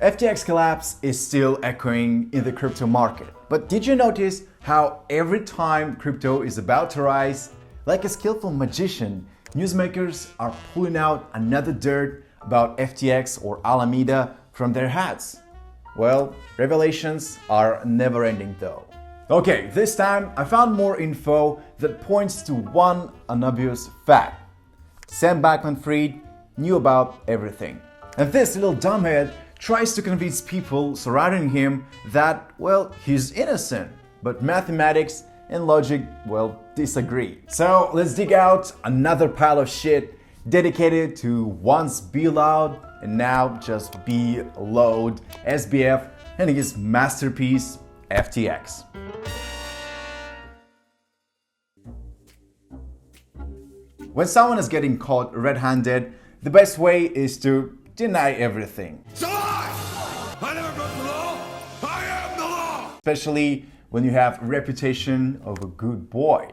FTX collapse is still echoing in the crypto market. But did you notice how every time crypto is about to rise, like a skillful magician, newsmakers are pulling out another dirt about FTX or Alameda from their hats? Well, revelations are never ending though. Okay, this time I found more info that points to one unobvious fact. Sam Bankman-Fried knew about everything. And this little dumbhead tries to convince people surrounding him that, well, he's innocent. But mathematics and logic, well, disagree. So let's dig out another pile of shit dedicated to once be loud and now just be load SBF and his masterpiece FTX. When someone is getting caught red-handed, the best way is to deny everything. It's a lie! I never broke the law! I am the law! Especially when you have a reputation of a good boy.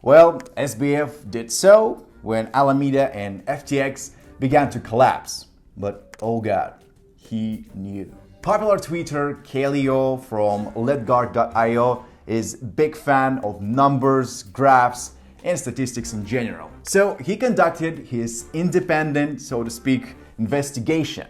Well, SBF did so when Alameda and FTX began to collapse. But oh god, he knew. Popular tweeter KALOE from letguard.io is big fan of numbers, graphs, and statistics in general. So he conducted his independent, so to speak, investigation.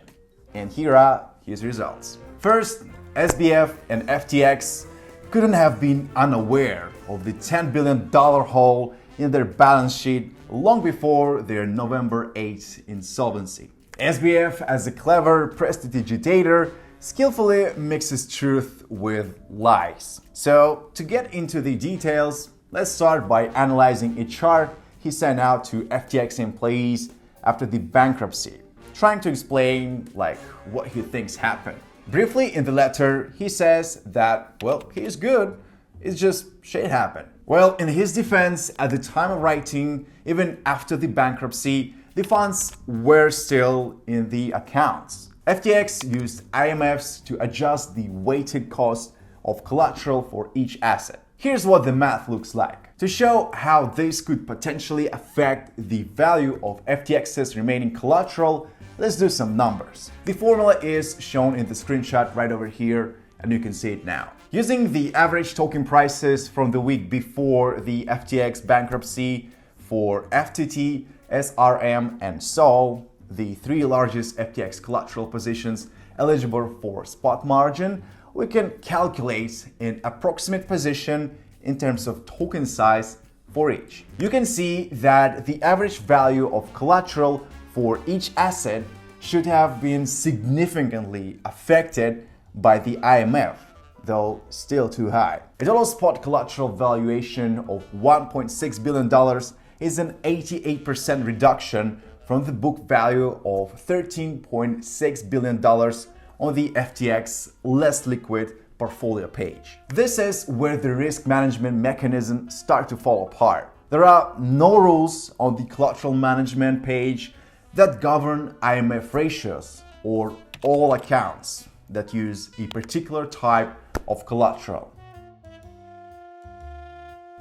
And here are his results. First, SBF and FTX couldn't have been unaware of the $10 billion hole in their balance sheet long before their November 8th insolvency. SBF, as a clever prestidigitator, skillfully mixes truth with lies. So, to get into the details, let's start by analyzing a chart he sent out to FTX employees after the bankruptcy, trying to explain what he thinks happened. Briefly in the letter, he says that, well, he's good, it's just shit happened. Well, in his defense, at the time of writing, even after the bankruptcy, the funds were still in the accounts. FTX used IMFs to adjust the weighted cost of collateral for each asset. Here's what the math looks like. To show how this could potentially affect the value of FTX's remaining collateral, let's do some numbers. The formula is shown in the screenshot right over here, and you can see it now. Using the average token prices from the week before the FTX bankruptcy for FTT, SRM, and SOL, the three largest FTX collateral positions eligible for spot margin, we can calculate an approximate position in terms of token size for each. You can see that the average value of collateral for each asset should have been significantly affected by the IMF, though still too high. A total spot collateral valuation of $1.6 billion is an 88% reduction from the book value of $13.6 billion on the FTX less liquid portfolio page. This is where the risk management mechanisms start to fall apart. There are no rules on the collateral management page that govern IMF ratios or all accounts that use a particular type of collateral.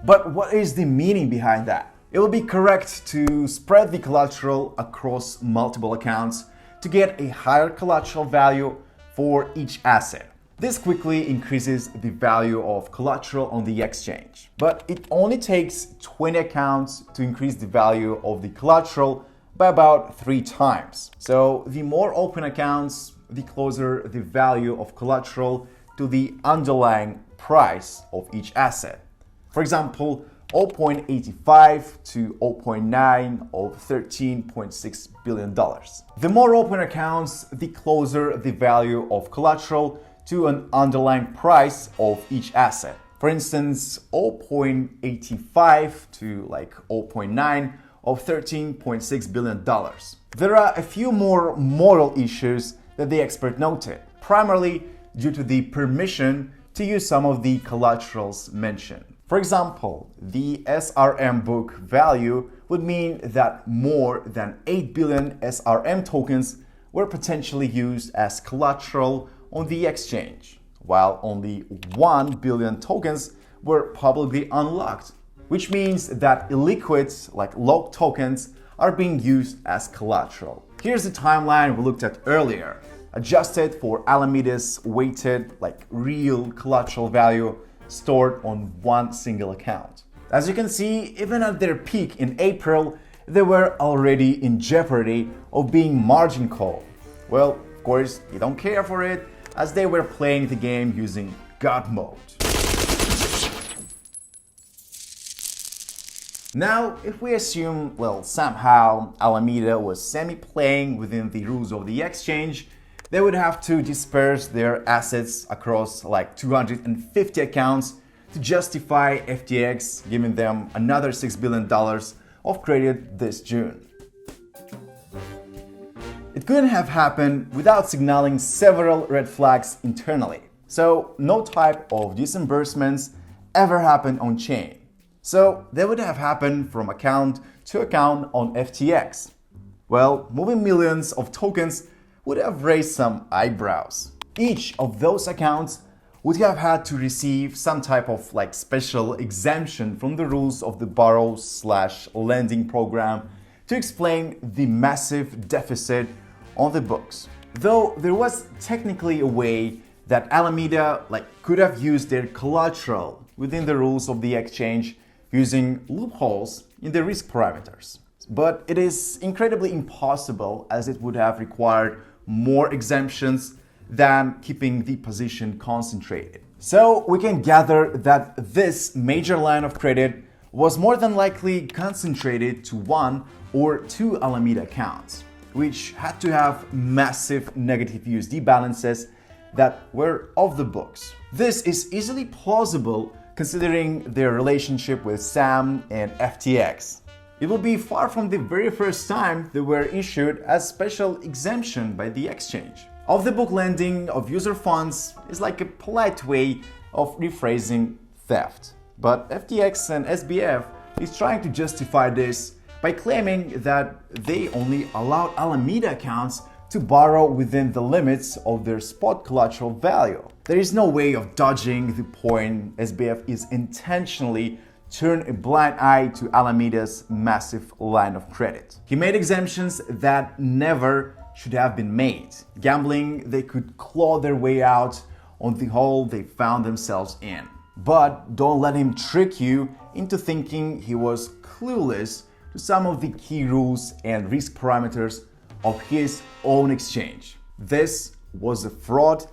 But what is the meaning behind that? It would be correct to spread the collateral across multiple accounts to get a higher collateral value for each asset. This quickly increases the value of collateral on the exchange. But it only takes 20 accounts to increase the value of the collateral by about 3 times. So the more open accounts, the closer the value of collateral to the underlying price of each asset. For example, 0.85 to 0.9 of $13.6 billion. The more open accounts, the closer the value of collateral to an underlying price of each asset. For instance, 0.85 to 0.9 of $13.6 billion. There are a few more moral issues that the expert noted, primarily due to the permission to use some of the collaterals mentioned. For example, the SRM book value would mean that more than 8 billion SRM tokens were potentially used as collateral on the exchange, while only 1 billion tokens were publicly unlocked, which means that illiquids like locked tokens are being used as collateral. Here's the timeline we looked at earlier. adjusted for Alameda's weighted, like real collateral value stored on one single account. As you can see, even at their peak in April, they were already in jeopardy of being margin called. Well, of course, you don't care for it, as they were playing the game using God mode. Now, if we assume, well, somehow Alameda was semi-playing within the rules of the exchange, they would have to disperse their assets across like 250 accounts to justify FTX giving them another $6 billion of credit this June. It couldn't have happened without signaling several red flags internally. So no type of disbursements ever happened on chain. So they would have happened from account to account on FTX. Well, moving millions of tokens would have raised some eyebrows. Each of those accounts would have had to receive some type of like special exemption from the rules of the borrow/lending program to explain the massive deficit on the books. Though there was technically a way that Alameda could have used their collateral within the rules of the exchange using loopholes in the risk parameters. But it is incredibly impossible, as it would have required more exemptions than keeping the position concentrated. So we can gather that this major line of credit was more than likely concentrated to one or two Alameda accounts, which had to have massive negative USD balances that were off the books. This is easily plausible considering their relationship with Sam and FTX. It will be far from the very first time they were issued as special exemption by the exchange. Off-the-book lending of user funds is like a polite way of rephrasing theft. But FTX and SBF is trying to justify this by claiming that they only allowed Alameda accounts to borrow within the limits of their spot collateral value. There is no way of dodging the point SBF is intentionally turn a blind eye to Alameda's massive line of credit. He made exemptions that never should have been made. Gambling they could claw their way out on the hole they found themselves in. But don't let him trick you into thinking he was clueless to some of the key rules and risk parameters of his own exchange. This was a fraud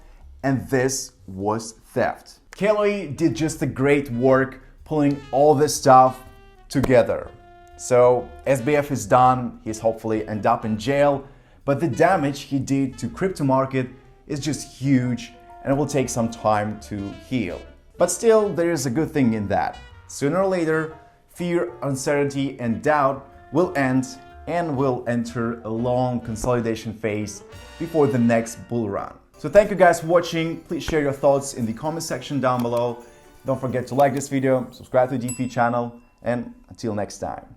and this was theft. KALOE did just a great work pulling all this stuff together. So SBF is done, he's hopefully end up in jail, but the damage he did to crypto market is just huge and it will take some time to heal. But still, there is a good thing in that. Sooner or later, fear, uncertainty, and doubt will end and we'll enter a long consolidation phase before the next bull run. So thank you guys for watching. Please share your thoughts in the comment section down below. Don't forget to like this video, subscribe to the DeFeed channel, and until next time.